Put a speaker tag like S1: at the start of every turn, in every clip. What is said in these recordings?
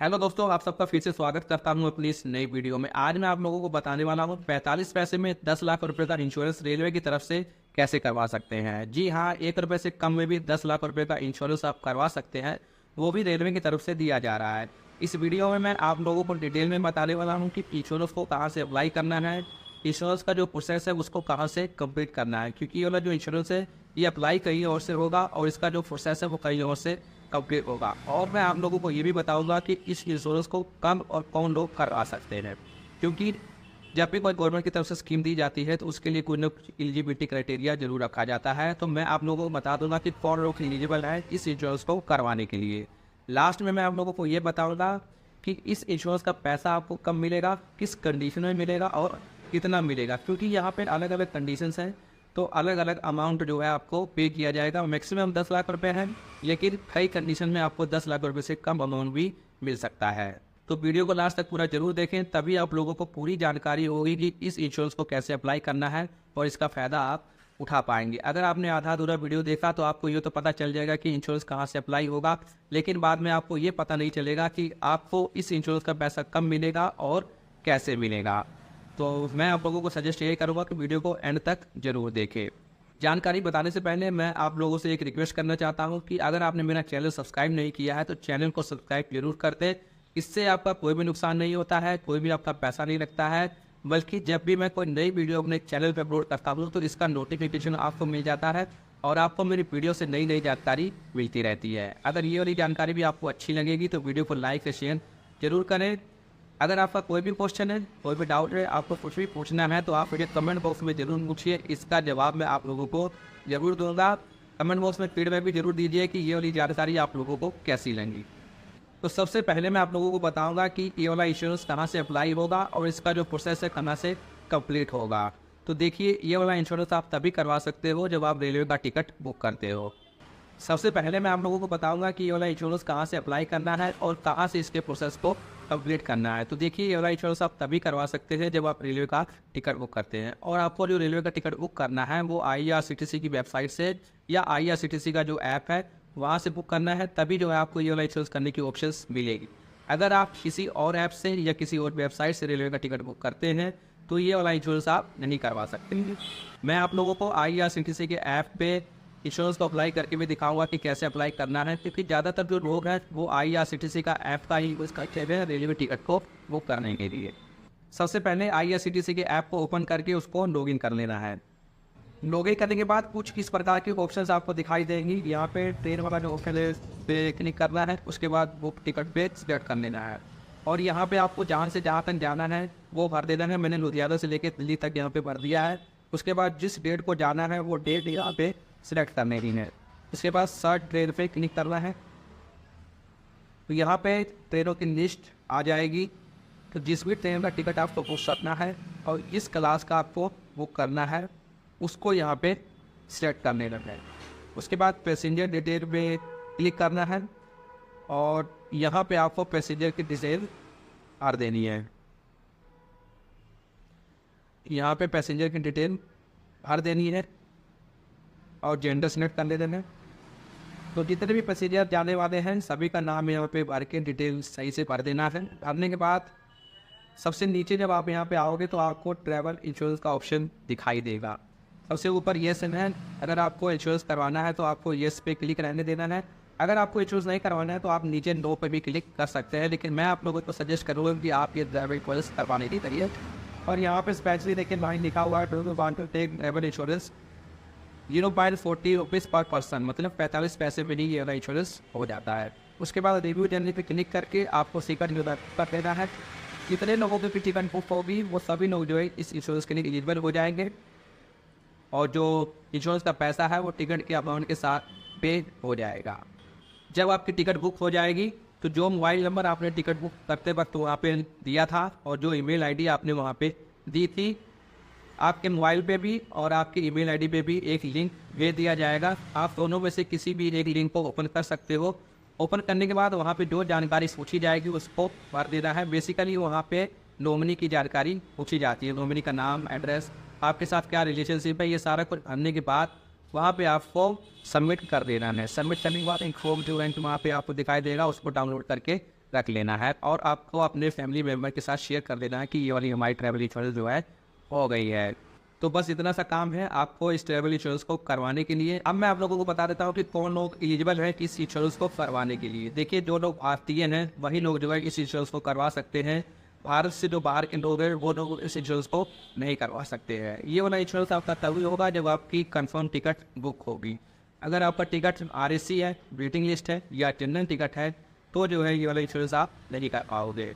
S1: Hello दोस्तों, आप सबका फिर से स्वागत करता हूं अपनी इस नई वीडियो में। आज मैं आप लोगों को बताने वाला हूं 45 पैसे में 10 लाख रुपए का इंश्योरेंस रेलवे की तरफ से कैसे करवा सकते हैं। जी हाँ, 1 रुपये से कम में भी 10 लाख रुपए का इंश्योरेंस आप करवा सकते हैं, वो भी रेलवे की तरफ से दिया जा रहा है। इस वीडियो में मैं आप लोगों को डिटेल में बताने वाला हूँ कि इंश्योरेंस को कहाँ से अप्लाई करना है, इंश्योरेंस का जो प्रोसेस है उसको कहाँ से कंप्लीट करना है, क्योंकि ये वाला जो इंश्योरेंस है ये अप्लाई कहीं और से होगा और इसका जो प्रोसेस है वो कहीं और से कंप्लीट होगा। और मैं आप लोगों को ये भी बताऊंगा कि इस इंश्योरेंस को कब और कौन लोग करवा सकते हैं, क्योंकि जब भी कोई गवर्नमेंट की तरफ से स्कीम दी जाती है तो उसके लिए कुछ न कुछ एलिजिबिलिटी क्राइटेरिया जरूर रखा जाता है। तो मैं आप लोगों को बता दूंगा कि कौन लोग एलिजिबल है इस इंश्योरेंस को करवाने के लिए। लास्ट में मैं आप लोगों को ये बताऊंगा कि इस इंश्योरेंस का पैसा आपको कब मिलेगा, किस कंडीशन में मिलेगा और कितना मिलेगा, क्योंकि यहाँ पे अलग अलग कंडीशंस हैं। तो अलग अलग अमाउंट जो है आपको पे किया जाएगा। मैक्सिमम 10 लाख रुपए है, लेकिन कई कंडीशन में आपको 10 लाख रुपए से कम अमाउंट भी मिल सकता है। तो वीडियो को लास्ट तक पूरा जरूर देखें, तभी आप लोगों को पूरी जानकारी होगी कि इस इंश्योरेंस को कैसे अप्लाई करना है और इसका फ़ायदा आप उठा पाएंगे। अगर आपने आधा अधूरा वीडियो देखा तो आपको ये तो पता चल जाएगा कि इंश्योरेंस कहाँ से अप्लाई होगा, लेकिन बाद में आपको ये पता नहीं चलेगा कि आपको इस इंश्योरेंस का पैसा कब मिलेगा और कैसे मिलेगा। तो मैं आप लोगों को सजेस्ट यही करूँगा कि वीडियो को एंड तक जरूर देखें। जानकारी बताने से पहले मैं आप लोगों से एक रिक्वेस्ट करना चाहता हूं कि अगर आपने मेरा चैनल सब्सक्राइब नहीं किया है तो चैनल को सब्सक्राइब जरूर कर दें। इससे आपका कोई भी नुकसान नहीं होता है, कोई भी आपका पैसा नहीं लगता है, बल्कि जब भी मैं कोई नई वीडियो अपने चैनल पर अपलोड करता हूँ तो इसका नोटिफिकेशन आपको मिल जाता है और आपको मेरी वीडियो से नई नई जानकारी मिलती रहती है। अगर ये वाली जानकारी भी आपको अच्छी लगेगी तो वीडियो को लाइक और शेयर जरूर करें। अगर आपका कोई भी क्वेश्चन है, कोई भी डाउट है, आपको कुछ भी पूछना है तो आप मुझे कमेंट बॉक्स में ज़रूर पूछिए, इसका जवाब मैं आप लोगों को ज़रूर दूंगा। कमेंट बॉक्स में फीडबैक भी जरूर दीजिए कि ये वाली जानकारी आप लोगों को कैसी लगी। तो सबसे पहले मैं आप लोगों को बताऊंगा कि ये वाला इंश्योरेंस कहाँ से अप्लाई होगा और इसका जो प्रोसेस है कहाँ से कंप्लीट होगा। तो देखिए, ये वाला इंश्योरेंस आप तभी करवा सकते हो जब आप रेलवे का टिकट बुक करते हो। सबसे पहले मैं आप लोगों को बताऊंगा कि ये वाला इंश्योरेंस कहाँ से अप्लाई करना है और कहाँ से इसके प्रोसेस को कंप्लीट करना है। तो देखिए, ये वाला इंश्योरेंस आप तभी करवा सकते हैं जब आप रेलवे का टिकट बुक करते हैं, और आपको जो रेलवे का टिकट बुक करना है वो IRCTC की वेबसाइट से या IRCTC का जो ऐप है वहाँ से बुक करना है, तभी जो है आपको ये वाला इंश्योरेंस करने की ऑप्शंस मिलेगी। अगर आप किसी और ऐप से या किसी और वेबसाइट से रेलवे का टिकट बुक करते हैं तो ये वाला इंश्योरेंस आप नहीं करवा सकते। मैं आप लोगों को IRCTC के ऐप पे इंश्योरेंस को अप्लाई करके भी दिखाऊंगा कि कैसे अप्लाई करना है, क्योंकि ज़्यादातर जो लोग हैं वो IRCTC का ऐप का ही यूज़ करते हैं रेलवे टिकट को बुक करने के लिए। सबसे पहले IRCTC के ऐप को ओपन करके उसको लॉगिन कर लेना है। लॉगिन करने के बाद कुछ किस प्रकार के ऑप्शंस आपको दिखाई देंगी। यहाँ पे ट्रेन वाला जो ऑप्शन है पे क्लिक करना है, उसके बाद वो टिकट पे सिलेक्ट कर लेना है और यहाँ पे आपको जहाँ से जहाँ तक जाना है वो भर देना है। मैंने लुधियाना से लेकर दिल्ली तक यहाँ पे भर दिया है। उसके बाद जिस डेट को जाना है वो डेट यहाँ पे सिलेक्ट करने की है। इसके बाद सर्च ट्रेन पे क्लिक करना है, तो यहाँ पे ट्रेनों की लिस्ट आ जाएगी। तो जिस भी ट्रेन का टिकट आपको बुक करना है और इस क्लास का आपको बुक करना है उसको यहाँ पे सिलेक्ट करने लगना है। उसके बाद पैसेंजर डिटेल पे क्लिक करना है और यहाँ पे आपको पैसेंजर की डिटेल भर देनी है। यहाँ पे पैसेंजर की डिटेल भर देनी है और जेंडर सिलेक्ट कर देना है। तो जितने भी पैसेंजर जाने वाले हैं सभी का नाम यहाँ पे भर के डिटेल सही से भर देना है। भरने के बाद सबसे नीचे जब आप यहाँ पे आओगे तो आपको ट्रैवल इंश्योरेंस का ऑप्शन दिखाई देगा। सबसे ऊपर येस है, अगर आपको इंश्योरेंस करवाना है तो आपको येस पे क्लिक रहने देना है। अगर आपको इंश्योरेंस नहीं करवाना है तो आप नीचे नो पे भी क्लिक कर सकते हैं, लेकिन मैं आप लोगों को सजेस्ट करूँगा कि आप ये ड्राइवर इंश्योरेंस करवाने की करिए। और यहाँ पे स्पेशली देखिए लाइन लिखा हुआ है ड्राइवर इंश्योरेंस 0.40 रुपीज़ पर पर्सन, मतलब 45 पैसे में ही ये वाला इंश्योरेंस हो जाता है। उसके बाद रिव्यू देने पे क्लिक करके आपको टिकट कर देना है। जितने लोगों की टिकट बुक होगी वो सभी लोग जो है इस इंश्योरेंस के लिए एलिजिबल हो जाएंगे और जो इंश्योरेंस का पैसा है वो टिकट के अमाउंट के साथ पे हो जाएगा। जब आपकी टिकट बुक हो जाएगी तो जो मोबाइल नंबर आपने टिकट बुक करते वक्त वहाँ पे दिया था और जो ईमेल आईडी आपने वहाँ पे दी थी, आपके मोबाइल पे भी और आपके ईमेल आईडी पे भी एक लिंक भेज दिया जाएगा। आप दोनों में से किसी भी एक लिंक को ओपन कर सकते हो। ओपन करने के बाद वहाँ पे जो जानकारी पूछी जाएगी उसको भर देना है। बेसिकली वहाँ पे नॉमिनी की जानकारी पूछी जाती है, नॉमिनी का नाम, एड्रेस, आपके साथ क्या रिलेशनशिप है, ये सारा कुछ भरने के बाद वहाँ पे आपको सबमिट कर देना है। सबमिट करने के बाद एक फॉर्म जो है वहाँ पे आपको दिखाई देगा, उसको डाउनलोड करके रख लेना है और आपको अपने फैमिली मेम्बर के साथ शेयर कर देना है कि ये वाली हमारी ट्रैवल इंश्योरेंस जो है हो गई है। तो बस इतना सा काम है आपको इस ट्रैवल इंश्योरेंस को करवाने के लिए। अब मैं आप लोगों को बता देता हूँ कि कौन लोग एलिजिबल है इस इंश्योरेंस को करवाने के लिए। देखिए, जो लोग भारतीय हैं वही लोग जो है इस इंश्योरेंस को करवा सकते हैं। भारत से जो बाहर के लोग हैं वो लोग इस इंश्योरेंस को नहीं करवा सकते हैं। ये वाला इंश्योरेंस आपका तभी होगा जब आपकी कंफर्म टिकट बुक होगी। अगर आपका टिकट RAC है, वेटिंग लिस्ट है या जनरल टिकट है तो जो है ये वाला इंश्योरेंस आप नहीं कर पाओगे।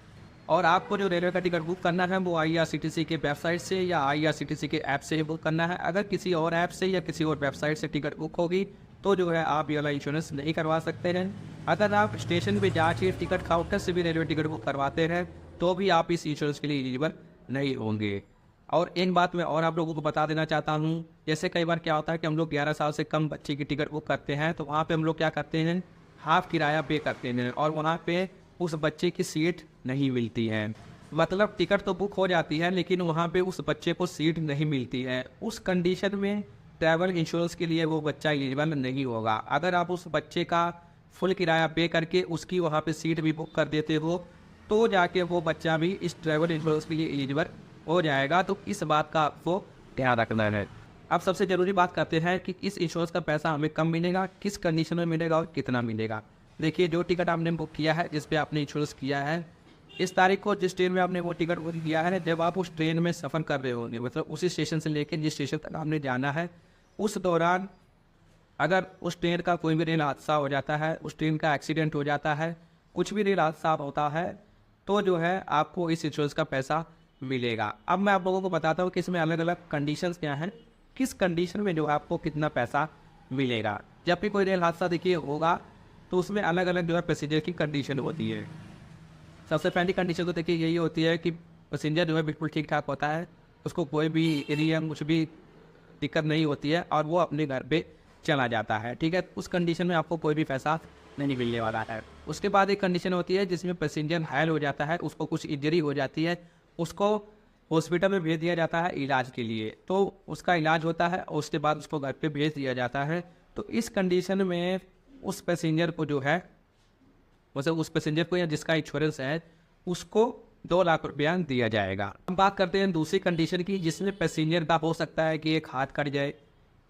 S1: और आपको जो रेलवे का टिकट बुक करना है वो IRCTC के वेबसाइट से या IRCTC के ऐप से ही बुक करना है। अगर किसी और ऐप से या किसी और वेबसाइट से टिकट बुक होगी तो जो है आप ये वाला इंश्योरेंस नहीं करवा सकते हैं। अगर आप स्टेशन पे जाके टिकट काउंटर से भी रेलवे टिकट बुक करवाते हैं तो भी आप इस इंश्योरेंस के लिए एलिजिबल नहीं होंगे। और एक बात मैं और आप लोगों को बता देना चाहता हूँ, जैसे कई बार क्या होता है कि हम लोग 11 साल से कम बच्चे की टिकट बुक करते हैं तो वहाँ पे हम लोग क्या करते हैं, हाफ किराया पे करते हैं और वहाँ पे उस बच्चे की सीट नहीं मिलती है। मतलब टिकट तो बुक हो जाती है लेकिन वहाँ पे उस बच्चे को सीट नहीं मिलती है। उस कंडीशन में ट्रैवल इंश्योरेंस के लिए वो बच्चा एलिजिबल नहीं होगा। अगर आप उस बच्चे का फुल किराया पे करके उसकी वहाँ पे सीट भी बुक कर देते हो तो जाके वो बच्चा भी इस ट्रैवल इंश्योरेंस के लिए एलिजिबल हो जाएगा। तो इस बात का आपको ध्यान रखना है। अब सबसे ज़रूरी बात करते हैं कि इस इंश्योरेंस का पैसा हमें कब मिलेगा, किस कंडीशन में मिलेगा और कितना मिलेगा। देखिए, जो टिकट आपने बुक किया है, जिस पे आपने इंश्योरेंस किया है, इस तारीख को जिस ट्रेन में आपने वो टिकट बुक किया है, जब आप उस ट्रेन में सफ़र कर रहे होंगे, मतलब उसी स्टेशन से लेकर जिस स्टेशन तक आपने जाना है, उस दौरान अगर उस ट्रेन का कोई भी रेल हादसा हो जाता है, उस ट्रेन का एक्सीडेंट हो जाता है, कुछ भी रेल हादसा होता है तो जो है आपको इस इंश्योरेंस का पैसा मिलेगा। अब मैं आप लोगों को बताता हूँ कि इसमें अलग अलग कंडीशंस क्या हैं, किस कंडीशन में जो है आपको कितना पैसा मिलेगा। जब भी कोई रेल हादसा देखिए होगा तो उसमें अलग अलग जो है पैसेंजर की कंडीशन होती है। सबसे पहली कंडीशन तो देखिए यही होती है कि पैसेंजर जो है बिल्कुल ठीक ठाक होता है, उसको कोई भी एरिया कुछ भी दिक्कत नहीं होती है और वो अपने घर पे चला जाता है। ठीक है, उस कंडीशन में आपको कोई भी पैसा नहीं मिलने वाला है। उसके बाद एक कंडीशन होती है जिसमें पैसेंजर घायल हो जाता है, उसको कुछ इंजरी हो जाती है, उसको हॉस्पिटल में भेज दिया जाता है इलाज के लिए। तो उसका इलाज होता है और उसके बाद उसको घर पे भेज दिया जाता है। तो इस कंडीशन में उस पैसेंजर को जो है, मतलब उस पैसेंजर को या जिसका इंश्योरेंस है उसको 2 लाख रुपया दिया जाएगा। हम बात करते हैं दूसरी कंडीशन की, जिसमें पैसेंजर का हो सकता है कि एक हाथ कट जाए,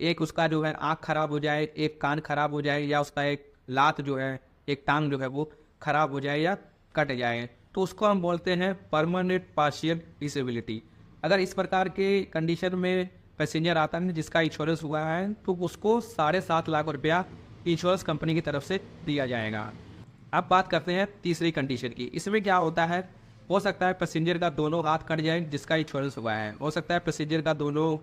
S1: एक उसका जो है आँख खराब हो जाए, एक कान खराब हो जाए या उसका एक लात जो है, एक टांग जो है वो खराब हो जाए या कट जाए, तो उसको हम बोलते हैं परमानेंट पार्शियल डिसेबिलिटी। अगर इस प्रकार के कंडीशन में पैसेंजर आता है जिसका इंश्योरेंस हुआ है तो उसको 7.5 लाख रुपया इंश्योरेंस कंपनी की तरफ से दिया जाएगा। अब बात करते हैं तीसरी कंडीशन की। इसमें क्या होता है, हो सकता है पैसेंजर का दोनों हाथ कट जाए जिसका इंश्योरेंस हुआ है, हो सकता है पैसेंजर का दोनों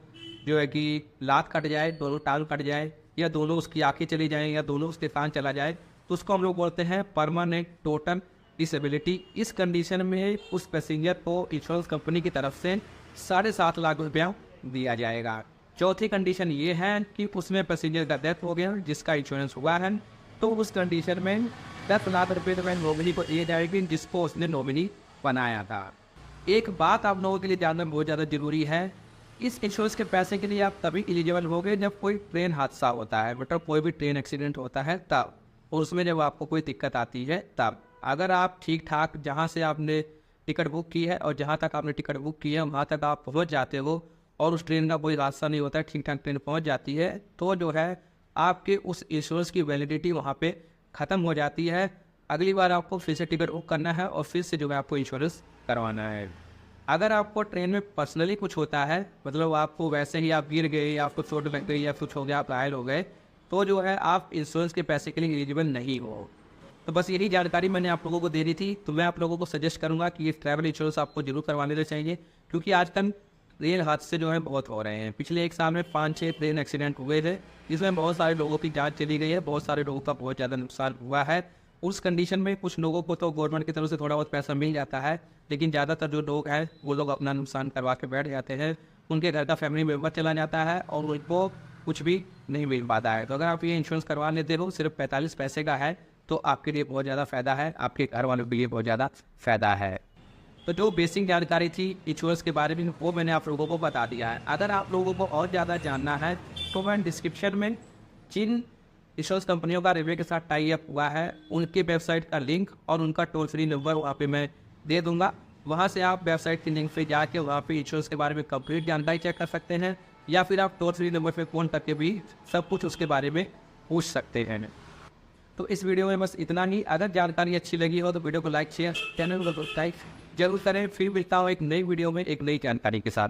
S1: जो है कि लात कट जाए, दोनों टांग कट जाए या दोनों उसकी आँखें चली जाएँ या दोनों उसके कान चला जाए, तो उसको हम लोग बोलते हैं परमानेंट टोटल डिसेबिलिटी। इस कंडीशन में उस पैसेंजर को इंश्योरेंस कंपनी की तरफ से 7.5 लाख रुपया दिया जाएगा। चौथी कंडीशन ये है कि उसमें पैसेंजर का डेथ हो गया जिसका इंश्योरेंस हुआ है, तो उस कंडीशन में 10 लाख रुपये तो नॉमिनी को दिए जाएगी जिसको उसने नॉमिनी बनाया था। एक बात आप लोगों के लिए जानना बहुत ज़्यादा ज़रूरी है, इस इंश्योरेंस के पैसे के लिए आप तभी एलिजिबल होंगे जब कोई ट्रेन हादसा होता है, मतलब कोई भी ट्रेन एक्सीडेंट होता है तब, और उसमें जब आपको कोई दिक्कत आती है तब। अगर आप ठीक ठाक जहाँ से आपने टिकट बुक की है और जहाँ तक आपने टिकट बुक की है वहाँ तक आप पहुँच जाते हो और उस ट्रेन का कोई हादसा नहीं होता है, ठीक ठाक ट्रेन पहुँच जाती है, तो जो है आपके उस इंश्योरेंस की वैलिडिटी वहाँ पे ख़त्म हो जाती है। अगली बार आपको फिर से टिकट बुक करना है और फिर से जो है आपको इंश्योरेंस करवाना है। अगर आपको ट्रेन में पर्सनली कुछ होता है, मतलब आपको वैसे ही आप गिर गए या आपको चोट लग गई या कुछ हो गया, आप घायल हो गए, तो जो है आप इंश्योरेंस के पैसे के लिए एलिजिबल नहीं हो। तो बस यही जानकारी मैंने आप लोगों को दे दी थी। तो मैं आप लोगों को सजेस्ट करूंगा कि ये ट्रैवल इंश्योरेंस आपको जरूर करवा लेना चाहिए, क्योंकि आजकल रेल हादसे जो है बहुत हो रहे हैं। पिछले 1 साल में 5-6 ट्रेन एक्सीडेंट हुए थे जिसमें बहुत सारे लोगों की जान चली गई है, बहुत सारे लोगों का बहुत ज़्यादा नुकसान हुआ है। उस कंडीशन में कुछ लोगों को तो गवर्नमेंट की तरफ से थोड़ा बहुत पैसा मिल जाता है, लेकिन ज़्यादातर जो लोग हैं वो लोग अपना नुकसान करवा के बैठ जाते हैं, उनके घर का फैमिली मेम्बर चला जाता है और उनको कुछ भी नहीं मिल पाता है। तो अगर आप ये इंश्योरेंस करवा लेते हो, सिर्फ 45 पैसे का है, तो आपके लिए बहुत ज़्यादा फ़ायदा है, आपके घर वालों के लिए बहुत ज़्यादा फ़ायदा है। तो जो बेसिक जानकारी थी इंश्योरेंस के बारे में वो मैंने आप लोगों को बता दिया है। अगर आप लोगों को और ज़्यादा जानना है तो मैं डिस्क्रिप्शन में जिन इंश्योरेंस कंपनियों का रेलवे के साथ टाई अप हुआ है, उनकी वेबसाइट का लिंक और उनका टोल फ्री नंबर वहाँ पे मैं दे दूँगा। वहाँ से आप वेबसाइट के लिंक पे जाके वहाँ पे इंश्योरेंस के बारे में कंप्लीट जानकारी चेक कर सकते हैं, या फिर आप टोल फ्री नंबर पे फ़ोन करके भी सब कुछ उसके बारे में पूछ सकते हैं। तो इस वीडियो में बस इतना ही। अगर जानकारी अच्छी लगी हो तो वीडियो को लाइक शेयर, चैनल को सब्सक्राइब जरूर करें। फिर मिलता हूँ एक नई वीडियो में एक नई जानकारी के साथ।